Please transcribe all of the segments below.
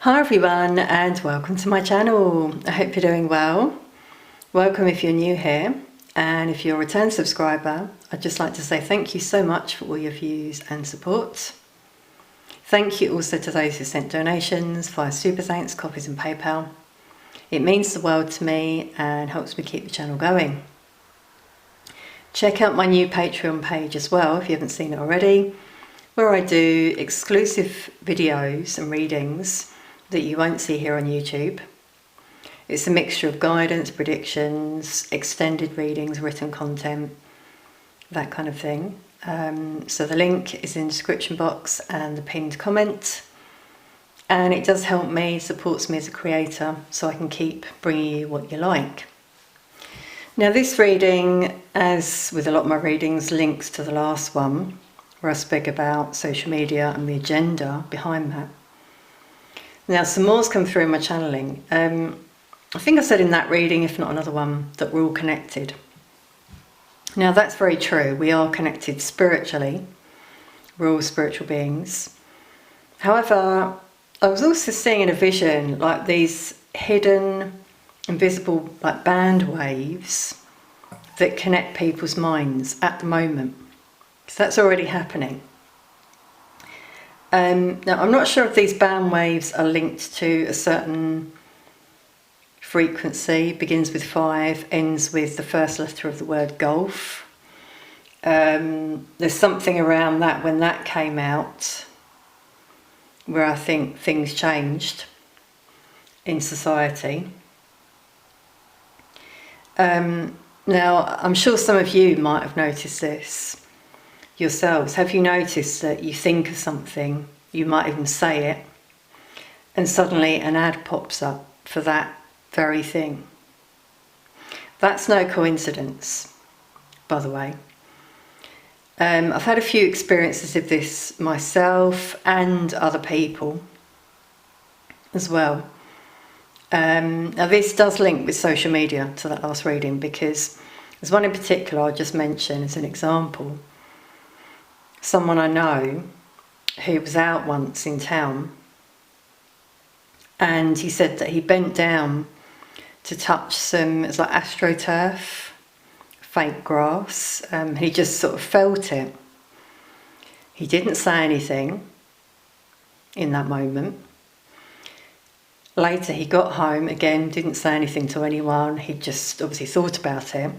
Hi everyone and welcome to my channel. I hope you're doing well. Welcome if you're new here, and if you're a return subscriber, I'd just like to say thank you so much for all your views and support. Thank you also to those who sent donations via Super Thanks, Coffees and PayPal. It means the world to me and helps me keep the channel going. Check out my new Patreon page as well if you haven't seen it already, where I do exclusive videos and readings that you won't see here on YouTube. It's a mixture of guidance, predictions, extended readings, written content, that kind of thing. So the link is in the description box and the pinned comment. And it does help me, supports me as a creator, so I can keep bringing you what you like. Now this reading, as with a lot of my readings, links to the last one, where I spoke about social media and the agenda behind that. Now some more's come through in my channeling. I think I said in that reading, if not another one, that we're all connected. Now that's very true. We are connected spiritually. We're all spiritual beings. However, I was also seeing in a vision like these hidden, invisible like band waves that connect people's minds at the moment. So that's already happening. Now I'm not sure if these band waves are linked to a certain frequency, begins with 5, ends with the first letter of the word golf. There's something around that when that came out where I think things changed in society. Now I'm sure some of you might have noticed this yourselves. Have you noticed that you think of something, you might even say it, and suddenly an ad pops up for that very thing? That's no coincidence, by the way. I've had a few experiences of this myself and other people as well. Now this does link with social media to that last reading, because there's one in particular I'll just mention as an example. Someone I know who was out once in town, and he said that he bent down to touch some, it's like astroturf, fake grass. He just sort of felt it. He didn't say anything in that moment. Later he got home, again didn't say anything to anyone, he just obviously thought about it.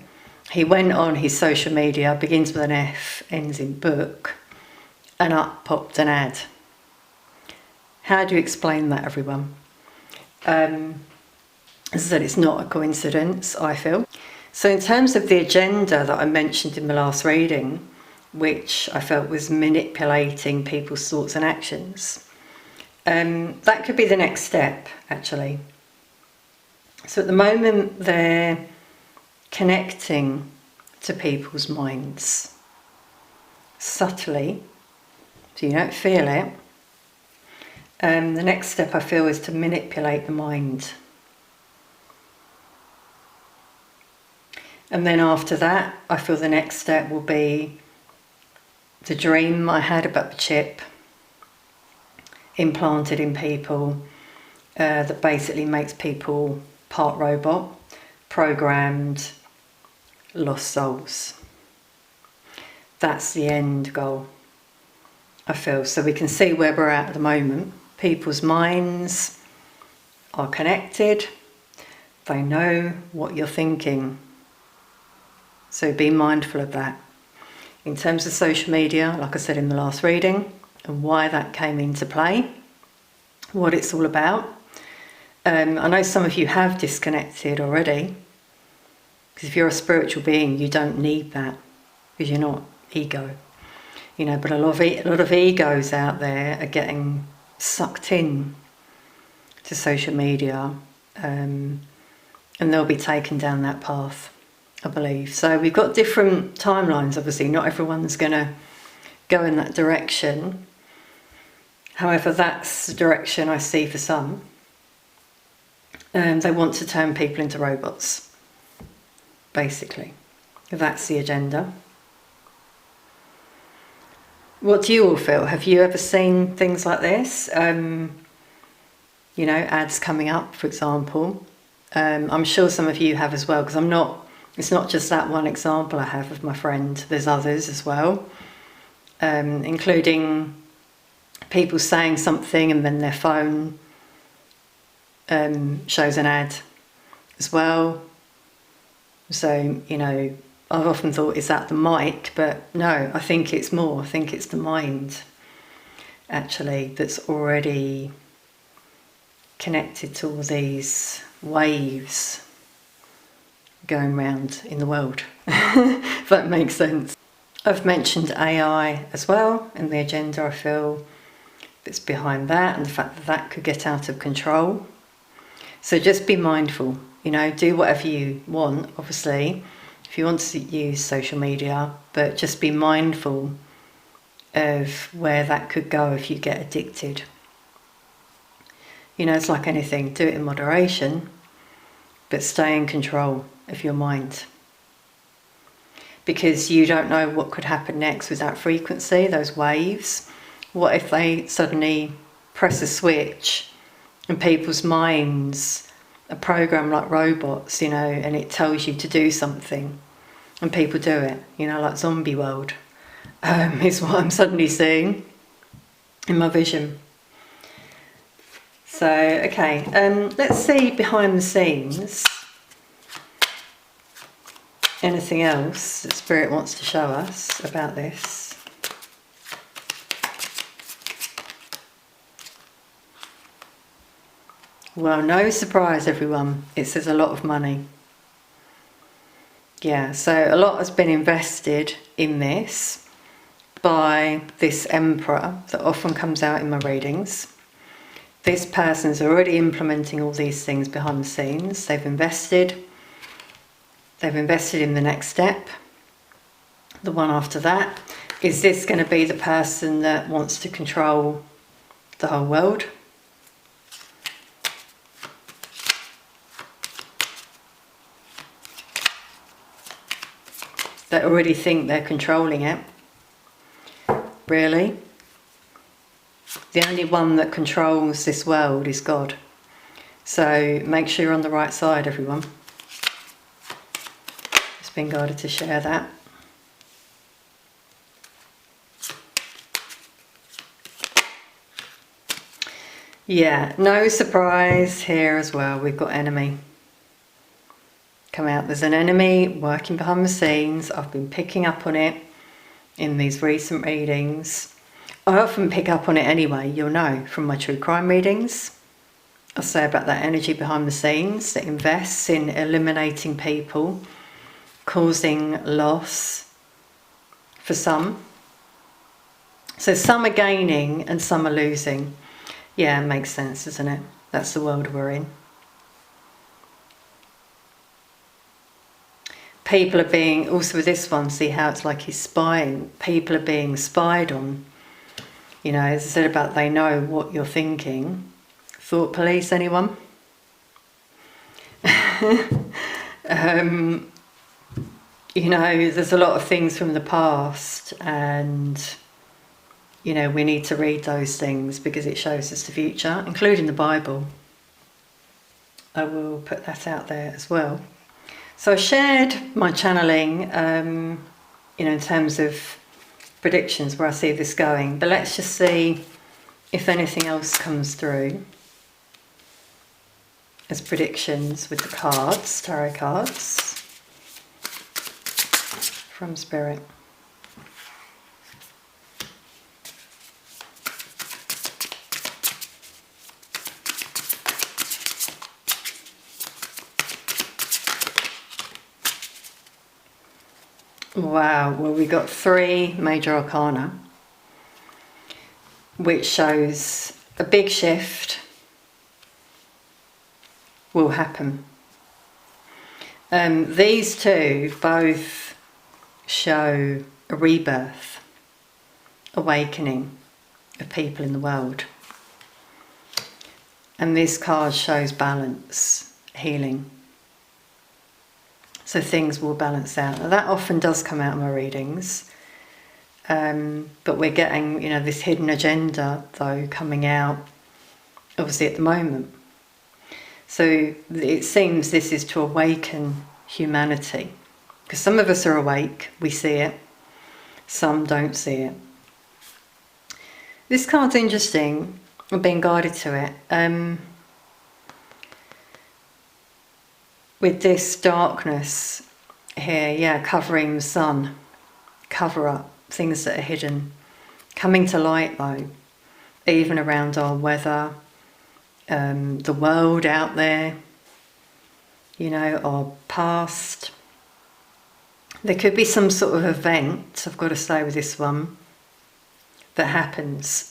He went on his social media, begins with an F, ends in book, and up popped an ad. How do you explain that, everyone? As I said, it's not a coincidence, I feel. So in terms of the agenda that I mentioned in the last reading, which I felt was manipulating people's thoughts and actions, that could be the next step, actually. So at the moment they're connecting to people's minds subtly, so you don't feel it. The next step I feel is to manipulate the mind. And then after that, I feel the next step will be the dream I had about the chip implanted in people that basically makes people part robot, programmed, lost souls. That's the end goal, I feel. So we can see where we're at the moment. People's minds are connected. They know what you're thinking. So be mindful of that. In terms of social media, like I said in the last reading, and why that came into play, what it's all about. I know some of you have disconnected already, because if you're a spiritual being, you don't need that, because you're not ego. You know, but a lot of egos out there are getting sucked in to social media, and they'll be taken down that path, I believe. So we've got different timelines, obviously. Not everyone's going to go in that direction. However, that's the direction I see for some. They want to turn people into robots, basically. That's the agenda. What do you all feel? Have you ever seen things like this? you know, ads coming up, for example. I'm sure some of you have as well, because it's not just that one example I have of my friend, there's others as well, including people saying something and then their phone shows an ad as well. So, you know, I've often thought, is that the mic? But no, I think it's more. I think it's the mind, actually, that's already connected to all these waves going round in the world, if that makes sense. I've mentioned AI as well in the agenda. I feel that's behind that, and the fact that that could get out of control. So just be mindful, you know, do whatever you want, obviously, if you want to use social media, but just be mindful of where that could go if you get addicted. You know, it's like anything, do it in moderation, but stay in control of your mind. Because you don't know what could happen next with that frequency, those waves. What if they suddenly press a switch and people's minds are programmed like robots, you know, and it tells you to do something and people do it, you know, like zombie world, is what I'm suddenly seeing in my vision. So, okay, let's see behind the scenes. Anything else that Spirit wants to show us about this? Well, no surprise, everyone. It says a lot of money. Yeah, so a lot has been invested in this by this Emperor that often comes out in my readings. This person's already implementing all these things behind the scenes. They've invested in the next step. The one after that. Is this going to be the person that wants to control the whole world? They already think they're controlling it. Really? The only one that controls this world is God. So make sure you're on the right side, everyone. It's been guided to share that. Yeah, no surprise here as well. We've got enemy come out. There's an enemy working behind the scenes. I've been picking up on it in these recent readings. I often pick up on it anyway, you'll know, from my true crime readings. I'll say about that energy behind the scenes that invests in eliminating people, causing loss for some. So some are gaining and some are losing. Yeah, it makes sense, doesn't it? That's the world we're in. People are being, also with this one, see how it's like he's spying. People are being spied on. You know, as I said about they know what you're thinking. Thought police, anyone? You know, there's a lot of things from the past and, you know, we need to read those things because it shows us the future, including the Bible. I will put that out there as well. So I shared my channeling, you know, in terms of predictions where I see this going. But let's just see if anything else comes through as predictions with the cards, tarot cards from Spirit. Wow, well, we got 3 major arcana, which shows a big shift will happen. These 2 both show a rebirth, awakening of people in the world. And this card shows balance, healing. So things will balance out. Now that often does come out in my readings. But we're getting, you know, this hidden agenda, though, coming out obviously at the moment. So it seems this is to awaken humanity, because some of us are awake, we see it, some don't see it. This card's interesting. I'm being guided to it. With this darkness here, yeah, covering the sun, cover up things that are hidden, coming to light though, even around our weather, the world out there, you know, our past. There could be some sort of event, I've got to say with this one, that happens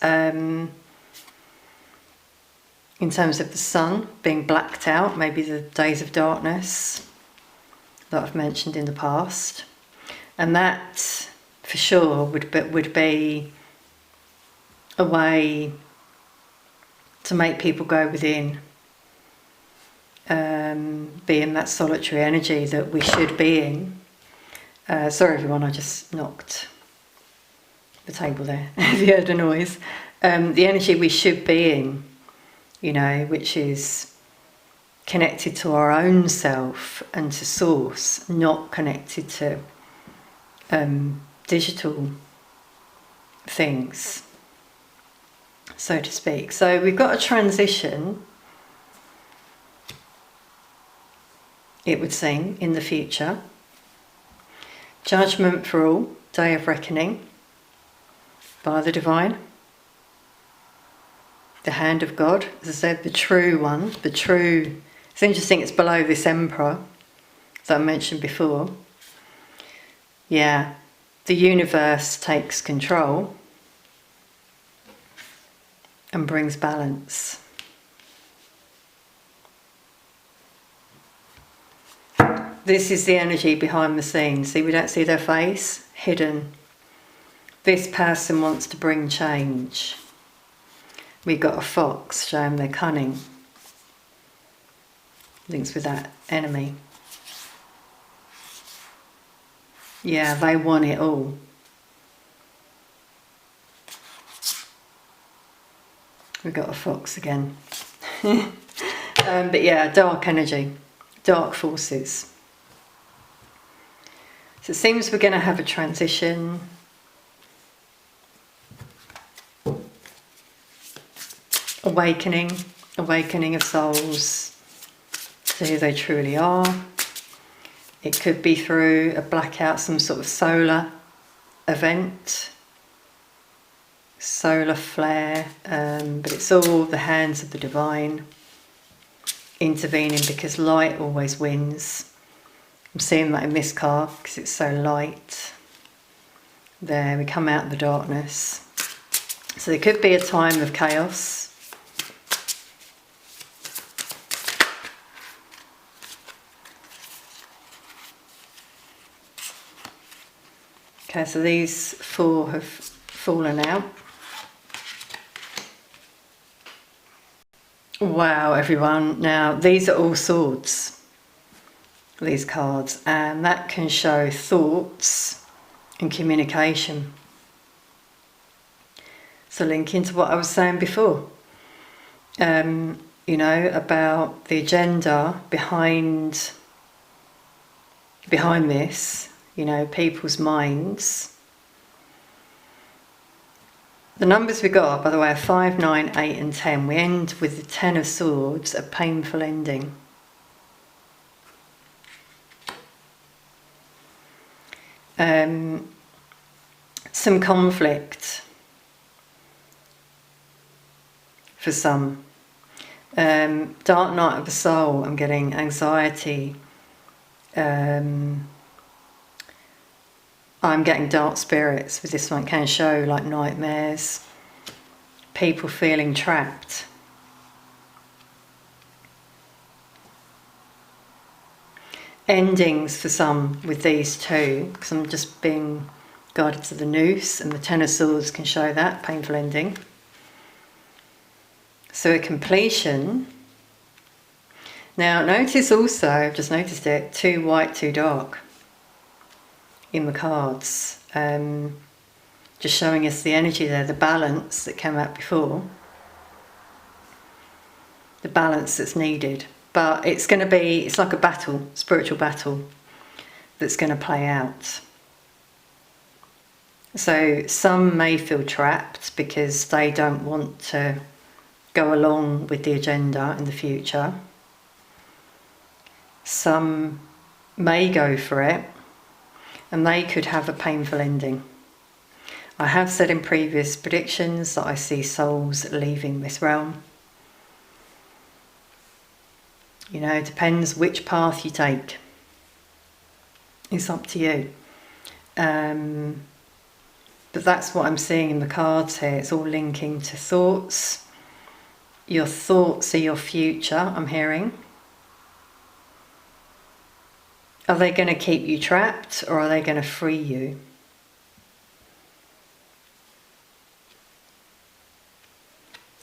in terms of the sun being blacked out, maybe the days of darkness that I've mentioned in the past. And that, for sure, would be a way to make people go within, be in that solitary energy that we should be in. Sorry everyone, I just knocked the table there, if you heard a noise. The energy we should be in, you know, which is connected to our own self and to source, not connected to digital things, so to speak. So we've got a transition, it would seem, in the future. Judgment for all, day of reckoning by the divine. The hand of God, as I said, the true one, the true. It's interesting, it's below this emperor that I mentioned before. Yeah, the universe takes control and brings balance. This is the energy behind the scenes. See, we don't see their face, hidden. This person wants to bring change. We've got a fox showing their cunning. Links with that enemy. Yeah, they want it all. We've got a fox again. But yeah, dark energy, dark forces. So it seems we're going to have a transition. Awakening of souls to who they truly are. It could be through a blackout, some sort of solar event, solar flare, but it's all the hands of the divine intervening, because light always wins. I'm seeing that in this card because it's so light. There, we come out of the darkness. So there could be a time of chaos. Okay, so these four have fallen out. Wow, everyone. Now, these are all swords, these cards, and that can show thoughts and communication. So link into what I was saying before, you know, about the agenda behind this, you know, people's minds. The numbers we got, by the way, are 5, 9, 8 and 10. We end with the 10 of Swords, a painful ending. Some conflict for some. Dark night of the soul, I'm getting anxiety. I'm getting dark spirits with this one. It can show like nightmares, people feeling trapped. Endings for some with these two, because I'm just being guided to the noose, and the Ten of Swords can show that, painful ending. So a completion. Now notice also, I've just noticed it, 2 white, 2 dark in the cards, just showing us the energy there, the balance that came out before. the balance that's needed. But it's going to be, it's like a battle, spiritual battle, that's going to play out. So some may feel trapped because they don't want to go along with the agenda in the future. Some may go for it, and they could have a painful ending. I have said in previous predictions that I see souls leaving this realm. You know, it depends which path you take. It's up to you. But that's what I'm seeing in the cards here. It's all linking to thoughts. Your thoughts are your future, I'm hearing. Are they going to keep you trapped, or are they going to free you?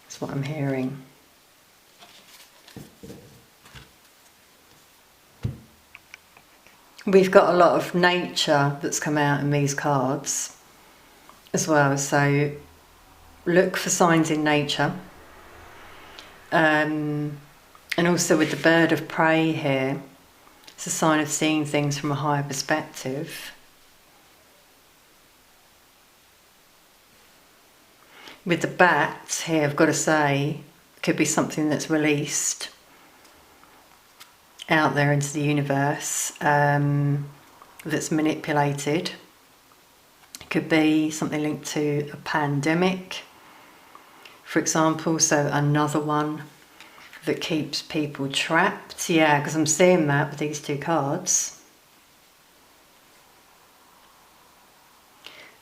That's what I'm hearing. We've got a lot of nature that's come out in these cards as well, so look for signs in nature. And also with the bird of prey here, it's a sign of seeing things from a higher perspective. With the bat here, I've got to say, it could be something that's released out there into the universe, that's manipulated. It could be something linked to a pandemic, for example, so another one that keeps people trapped. Yeah, because I'm seeing that with these two cards.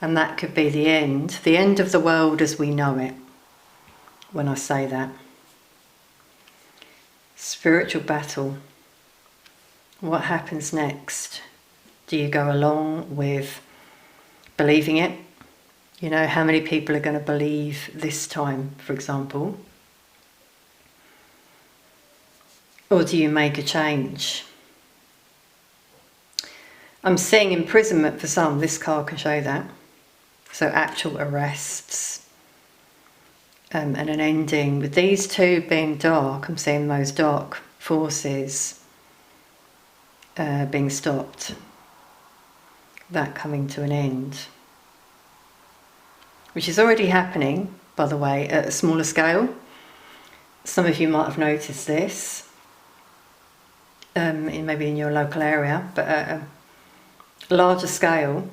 And that could be the end of the world as we know it, when I say that. Spiritual battle. What happens next? Do you go along with believing it? You know, how many people are going to believe this time, for example? Or do you make a change? I'm seeing imprisonment for some. This card can show that. So actual arrests, and an ending. With these two being dark, I'm seeing those dark forces being stopped. That coming to an end. Which is already happening, by the way, at a smaller scale. Some of you might have noticed this. Maybe in your local area, but at a larger scale,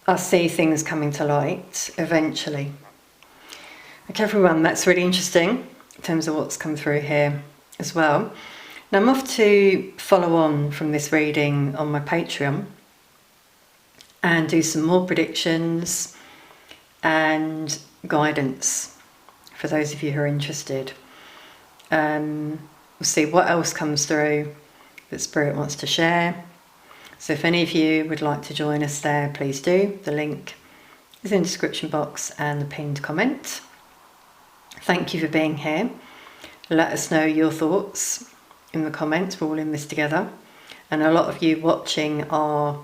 I see things coming to light eventually. Okay, everyone, that's really interesting in terms of what's come through here as well. Now I'm off to follow on from this reading on my Patreon and do some more predictions and guidance for those of you who are interested. We'll see what else comes through that Spirit wants to share. So if any of you would like to join us there, please do. The link is in the description box and the pinned comment. Thank you for being here. Let us know your thoughts in the comments. We're all in this together. And a lot of you watching are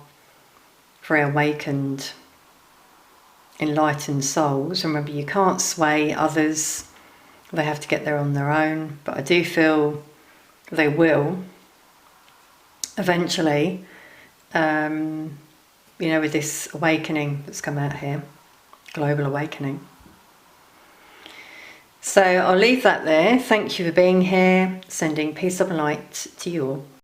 very awakened, enlightened souls. Remember, you can't sway others. They have to get there on their own, but I do feel they will eventually, you know, with this awakening that's come out here, global awakening. So I'll leave that there. Thank you for being here, sending peace, love and light to you all.